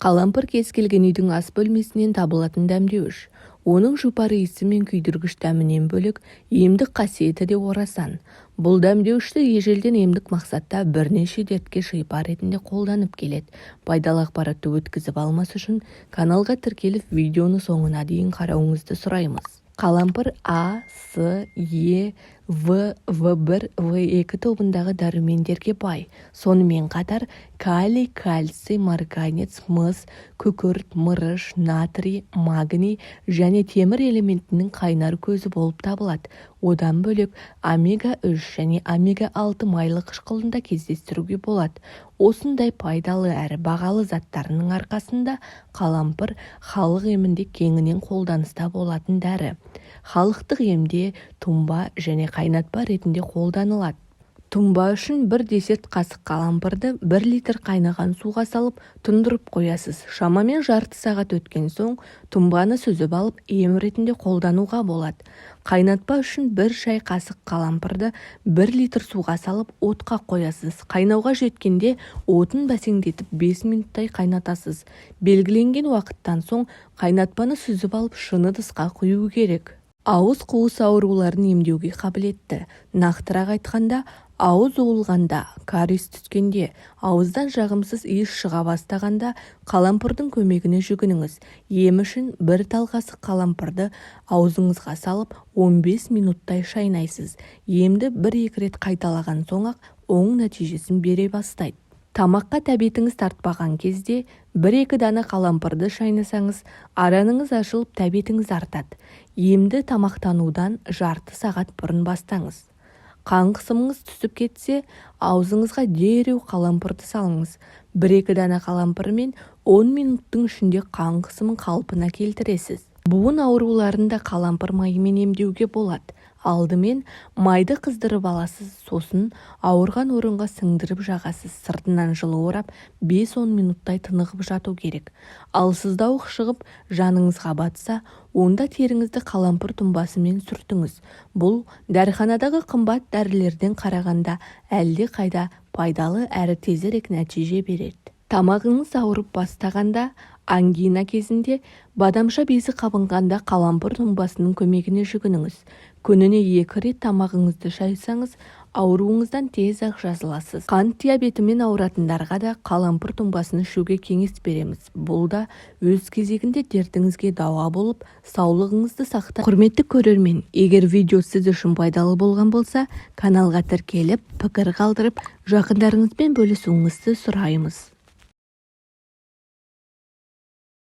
Қалампыр кез келген үйдің ас бөлмесінен табылатын дәмдеуіш. Оның жұпары иісі мен күйдіргіш дәмінен бөлек емдік қасиеті де орасан. Бұл дәмдеуішті ежелден емдік мақсатта бірнеше дертке шипа ретінде қолданып келеді. Пайдалы ақпаратты өткізіп алмас үшін каналға тіркеліп видеоны соңына дейін қарауыңызды сұраймыз. Қалампыр А, С, Е, В, В1, В2 тобындағы дәрумендерге бай. Сонымен қатар калий, кальций, марганец, мыс, күкірт, мырыш, натрий, магний және темір элементінің қайнар көзі болып табылады. Одан бөлек омега-3 және омега-6 майлы қышқылында кездестіруге болады. Осындай пайдалы әрі бағалы заттарының арқасында қалампыр халық емінде кеңінен қолданыста болатын дәрі. Халықтық емде тұнба және қайнатпа ретінде қолданылады. Тұнба үшін бір десерт қасық қалампырды 1 литр қайнаған суға салып тұндырып қоясыз. Шамамен жарты сағат өткен соң тұнбаны сүзіп алып ем ретінде қолдануға болады. Қайнатпа үшін 1 шай қасық қалампырды 1 литр суға салып отқа қоясыз. Қайнауға жеткенде отын бәсеңдетіп 5 минуттай қайнатасыз. Белгіленген уақыттан соң қайнатпаны сүзіп алып шыны ыдысқа құю керек. Ауыз қуыс ауруларын емдеуге қабілетті. Нақтырақ айтқанда, ауыз уылғанда, кариес түскенде, ауыздан жағымсыз иіс шыға бастағанда қалампырдың көмегіне жүгініңіз. Ем үшін 1 тал қасық қалампырды аузыңызға салып 15 минуттай шайнайсыз. Емді 1-2 рет қайталаған соң-ақ оң нәтижесін бере бастайды. Тамаққа тәбетіңіз тартпаған кезде 1-2 дана қалампырды шайнасаңыз, араныңыз ашылып тәбетіңіз артады. Емді тамақтанудан жарты сағат бұрын бастаңыз. Қан қысымыңыз түсіп кетсе, аузыңызға дереу қалампырды салыңыз. 1-2 дана қалампырмен 10 минуттың ішінде қан қысымын қалпына келтіресіз. Буын ауруларында қалампыр майымен емдеуге болады. Алдымен майды қыздырып аласыз, сосын ауырған орынға сіңдіріп жағасыз. Сыртынан жылы орап 5-10 минуттай тынығып жату керек. Ал сыздауық шығып жаныңызға батса, онда теріңізді қалампыр тұнбасымен сүртіңіз. Бұл дәріханадағы қымбат дәрілерден қарағанда әлде қайда пайдалы әрі тезірек нәтиже береді. Тамағыңыз ауырып бастағанда, ангина кезінде, бадамша безі қабынғанда қалампыр тұнбасының көмегіне жүгініңіз. Күніне 2 рет тамағыңызды шайсаңыз, ауруыңыздан тез-ақ жазыласыз. Қант диабетімен ауыратындарға да қалампыр тұнбасын ішуге кеңес береміз. Бұл да өз кезегінде дертіңізге дауа болып, саулығыңызды сақтап. Құрметті көрермен, егер видео сіз үшін пайдалы болған болса, каналға тіркеліп, пікір қалдырып, жақындарыңызбен бөлісуіңізді сұраймыз.